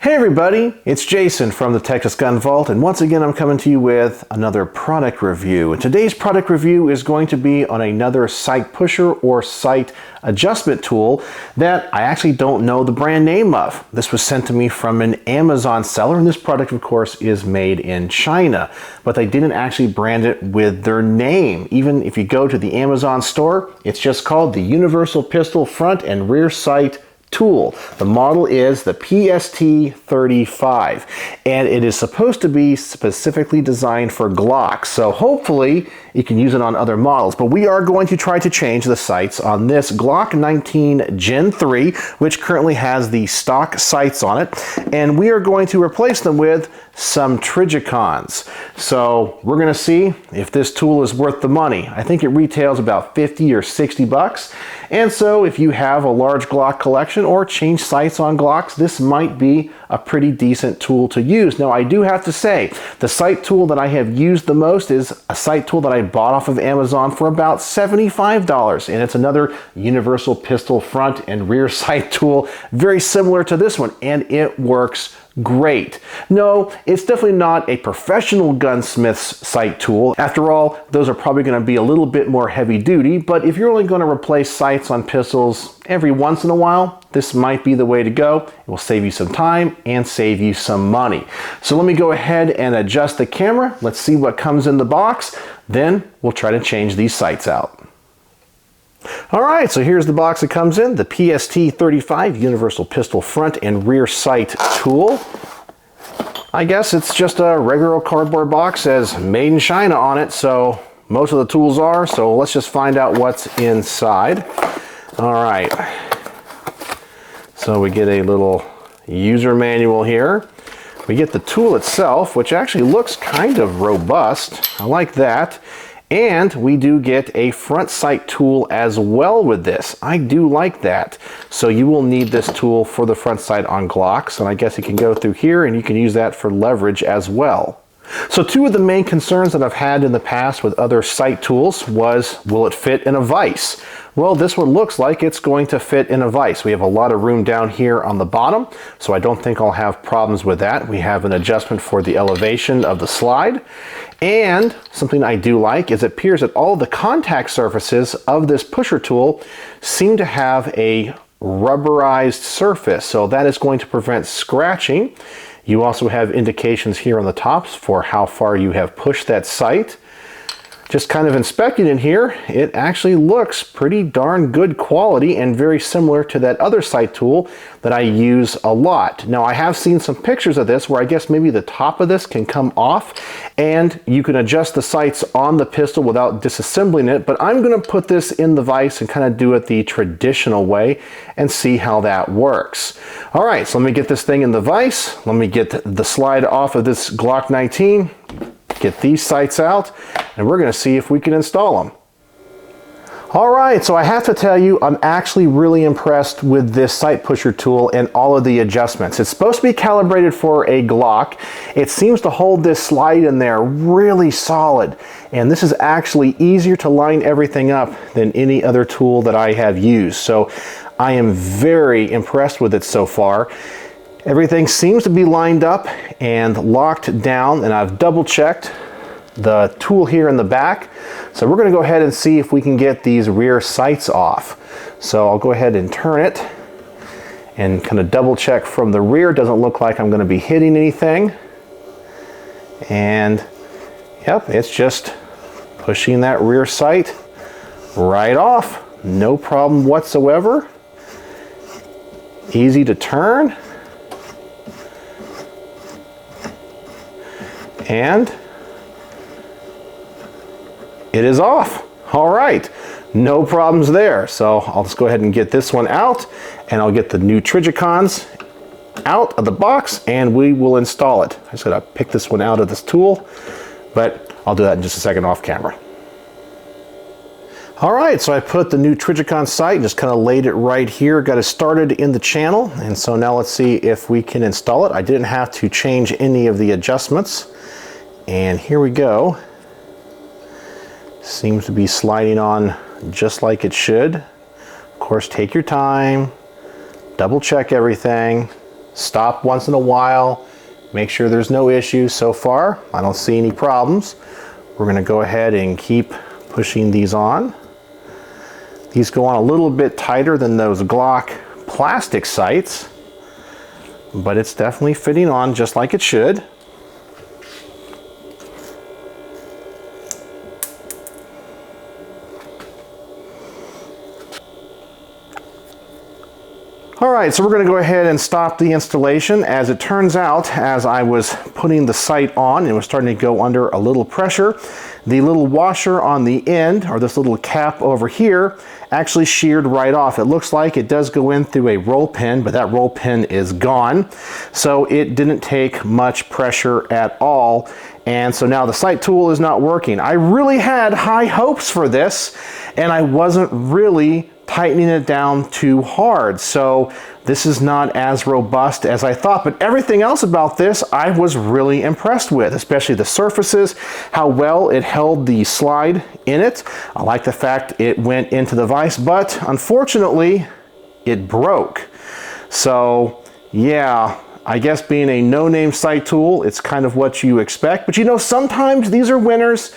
Hey everybody, it's Jason from the Texas Gun Vault, and once again I'm coming to you with another product review. And today's product review is going to be on another sight pusher or sight adjustment tool that I actually don't know the brand name of. This was sent to me from an Amazon seller, and this product of course is made in China, but they didn't actually brand it with their name. Even if you go to the Amazon store, it's just called the Universal Pistol Front and Rear Sight Tool. The model is the PST35, and it is supposed to be specifically designed for Glocks, so hopefully you can use it on other models. But we are going to try to change the sights on this Glock 19 Gen 3, which currently has the stock sights on it, and we are going to replace them with some Trigicons. So we're going to see if this tool is worth the money. I think it retails about 50 or 60 bucks. And so if you have a large Glock collection or change sights on Glocks, this might be a pretty decent tool to use. Now I do have to say, the sight tool that I have used the most is a sight tool that I bought off of Amazon for about $75. And it's another Universal Pistol Front and Rear Sight tool, very similar to this one, and it works great. No, it's definitely not a professional gunsmith's sight tool. After all, those are probably going to be a little bit more heavy duty, but if you're only going to replace sights on pistols every once in a while, this might be the way to go. It will save you some time and save you some money. So let me go ahead and adjust the camera. Let's see what comes in the box. Then we'll try to change these sights out. Alright, so here's the box that comes in, the PST35 Universal Pistol Front and Rear Sight Tool. I guess it's just a regular cardboard box, says made in China on it, so most of the tools are, so let's just find out what's inside. Alright, so we get a little user manual here. We get the tool itself, which actually looks kind of robust. I like that. And we do get a front sight tool as well with this. I do like that. So you will need this tool for the front sight on Glocks, and I guess you can go through here and you can use that for leverage as well. So two of the main concerns that I've had in the past with other sight tools was, will it fit in a vise? Well, this one looks like it's going to fit in a vise. We have a lot of room down here on the bottom, so I don't think I'll have problems with that. We have an adjustment for the elevation of the slide. And something I do like is it appears that all the contact surfaces of this pusher tool seem to have a rubberized surface, so that is going to prevent scratching. You also have indications here on the tops for how far you have pushed that sight. Just kind of inspecting in here, it actually looks pretty darn good quality and very similar to that other sight tool that I use a lot. Now I have seen some pictures of this where I guess maybe the top of this can come off and you can adjust the sights on the pistol without disassembling it, but I'm going to put this in the vise and kind of do it the traditional way and see how that works. Alright, so let me get this thing in the vise. Let me get the slide off of this Glock 19. Get these sights out, and we're going to see if we can install them. Alright, so I have to tell you, I'm actually really impressed with this sight pusher tool and all of the adjustments. It's supposed to be calibrated for a Glock. It seems to hold this slide in there really solid, and this is actually easier to line everything up than any other tool that I have used. So I am very impressed with it so far. Everything seems to be lined up and locked down, and I've double checked the tool here in the back. So we're going to go ahead and see if we can get these rear sights off. So I'll go ahead and turn it and kind of double check from the rear. Doesn't look like I'm going to be hitting anything. And yep, it's just pushing that rear sight right off. No problem whatsoever. Easy to turn. And it is off. All right, no problems there. So I'll just go ahead and get this one out, and I'll get the new Trigicons out of the box and we will install it. I just gotta pick this one out of this tool, but I'll do that in just a second off camera. All right, so I put the new Trigicon sight and just kind of laid it right here, got it started in the channel, and so now let's see if we can install it. I didn't have to change any of the adjustments. And here we go. Seems to be sliding on just like it should. Of course, take your time, double check everything. stop once in a while, make sure there's no issues. So far, I don't see any problems. We're going to go ahead and keep pushing these on. These go on a little bit tighter than those Glock plastic sights, but it's definitely fitting on just like it should. Alright, so we're going to go ahead and stop the installation. As it turns out, as I was putting the sight on, it was starting to go under a little pressure. The little washer on the end, or this little cap over here, actually sheared right off. It looks like it does go in through a roll pin, but that roll pin is gone. So it didn't take much pressure at all. And so now the sight tool is not working. I really had high hopes for this, and I wasn't really tightening it down too hard. So this is not as robust as I thought, but everything else about this I was really impressed with, especially the surfaces, how well it held the slide in it. I like the fact it went into the vise, but unfortunately it broke. So yeah, I guess being a no-name sight tool, it's kind of what you expect, but you know, sometimes these are winners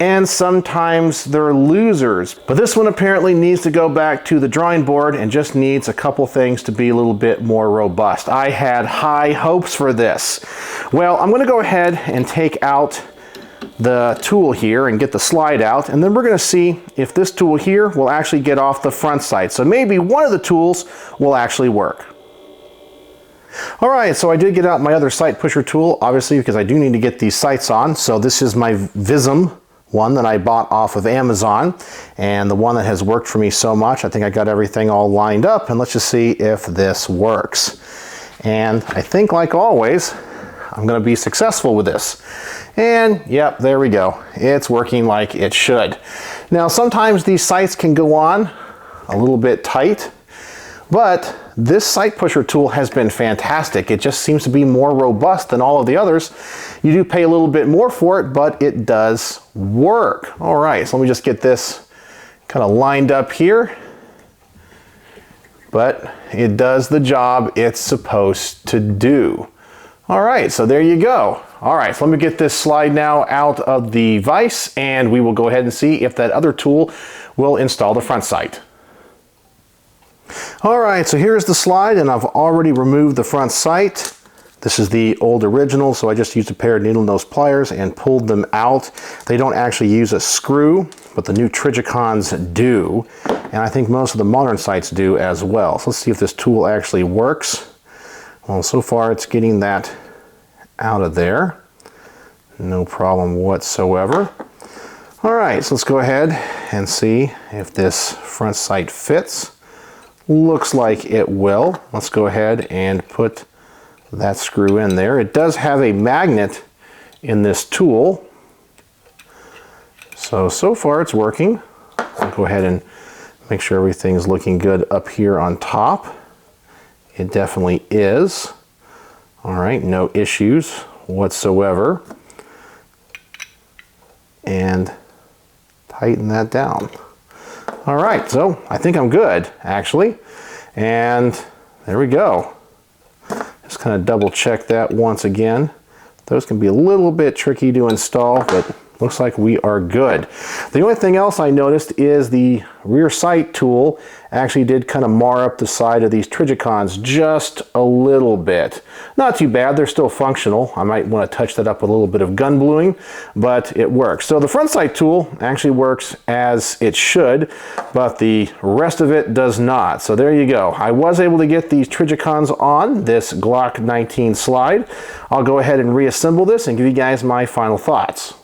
and sometimes they're losers. But this one apparently needs to go back to the drawing board and just needs a couple things to be a little bit more robust. I had high hopes for this. Well, I'm going to go ahead and take out the tool here and get the slide out, and then we're going to see if this tool here will actually get off the front sight. So maybe one of the tools will actually work. Alright, so I did get out my other sight pusher tool, obviously, because I do need to get these sights on. So this is my Vism one that I bought off of Amazon, and the one that has worked for me so much. I think I got everything all lined up, and let's just see if this works. And I think, like always, I'm going to be successful with this. And yep, there we go. It's working like it should. Now, sometimes these sights can go on a little bit tight, but this sight pusher tool has been fantastic. It just seems to be more robust than all of the others. You do pay a little bit more for it, but it does work. All right, so let me just get this kind of lined up here. But it does the job it's supposed to do. All right, so there you go. All right, so let me get this slide now out of the vise, and we will go ahead and see if that other tool will install the front sight. All right, so here's the slide, and I've already removed the front sight. This is the old original, so I just used a pair of needle nose pliers and pulled them out. They don't actually use a screw, but the new Trigicons do, and I think most of the modern sights do as well. So let's see if this tool actually works. Well, so far it's getting that out of there. No problem whatsoever. All right, so let's go ahead and see if this front sight fits. Looks like it will. Let's go ahead and put that screw in there. It does have a magnet in this tool. So far it's working. I'll go ahead and make sure everything's looking good up here on top. It definitely is. All right, no issues whatsoever. And tighten that down. All right, so I think I'm good, actually. And there we go. Just kind of double check that once again. Those can be a little bit tricky to install, but looks like we are good. The only thing else I noticed is the rear sight tool actually did kind of mar up the side of these Trigicons just a little bit. Not too bad, they're still functional. I might want to touch that up with a little bit of gun bluing, but it works. So the front sight tool actually works as it should, but the rest of it does not. So there you go. I was able to get these Trigicons on this Glock 19 slide. I'll go ahead and reassemble this and give you guys my final thoughts.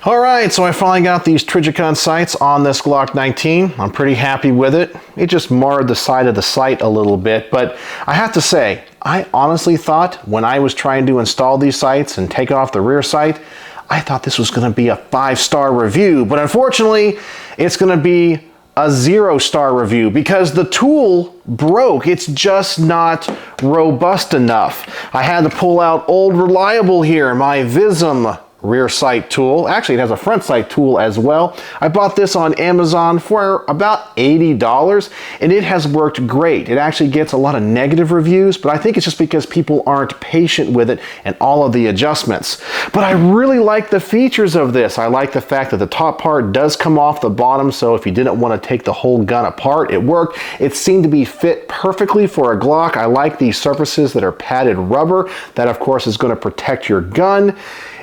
Alright, so I finally got these Trigicon sights on this Glock 19. I'm pretty happy with it. It just marred the side of the sight a little bit, but I have to say, I honestly thought when I was trying to install these sights and take off the rear sight, I thought this was going to be a 5-star review, but unfortunately, it's going to be a 0-star review because the tool broke. It's just not robust enough. I had to pull out old reliable here, my Vism rear sight tool. Actually, it has a front sight tool as well. I bought this on Amazon for about $80, and it has worked great. It actually gets a lot of negative reviews, but I think it's just because people aren't patient with it and all of the adjustments. But I really like the features of this. I like the fact that the top part does come off the bottom, so if you didn't want to take the whole gun apart, it worked. It seemed to be fit perfectly for a Glock. I like these surfaces that are padded rubber. That, of course, is going to protect your gun.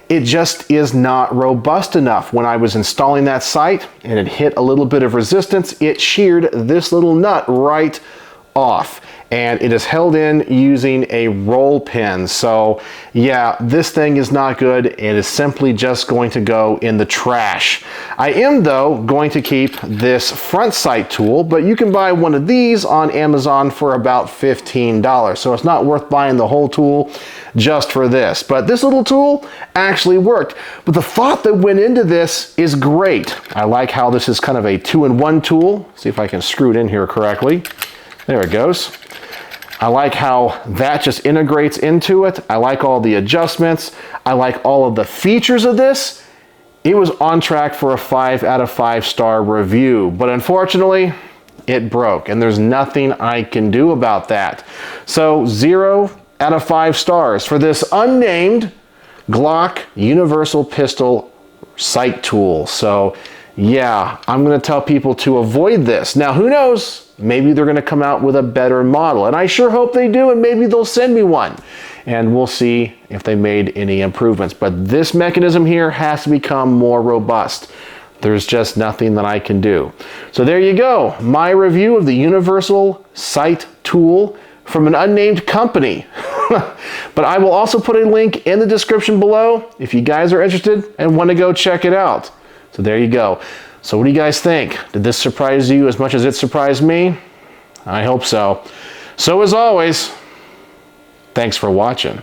It just is not robust enough. When I was installing that sight and it hit a little bit of resistance, it sheared this little nut right off. And it is held in using a roll pin. So yeah, this thing is not good. It is simply just going to go in the trash. I am, though, going to keep this front sight tool, but you can buy one of these on Amazon for about $15. So it's not worth buying the whole tool just for this. But this little tool actually worked. But the thought that went into this is great. I like how this is kind of a 2-in-1 tool. See if I can screw it in here correctly. There it goes. I like how that just integrates into it. I like all the adjustments. I like all of the features of this. It was on track for a 5 out of 5 star review, but unfortunately, it broke, and there's nothing I can do about that. So 0 out of 5 stars for this unnamed Glock Universal Pistol Sight Tool. So yeah, I'm going to tell people to avoid this. Now, who knows? Maybe they're going to come out with a better model, and I sure hope they do, and maybe they'll send me one, and we'll see if they made any improvements. But this mechanism here has to become more robust. There's just nothing that I can do. So there you go, my review of the Universal Sight Tool from an unnamed company. But I will also put a link in the description below if you guys are interested and want to go check it out. So there you go. So what do you guys think? Did this surprise you as much as it surprised me? I hope so. So as always, thanks for watching.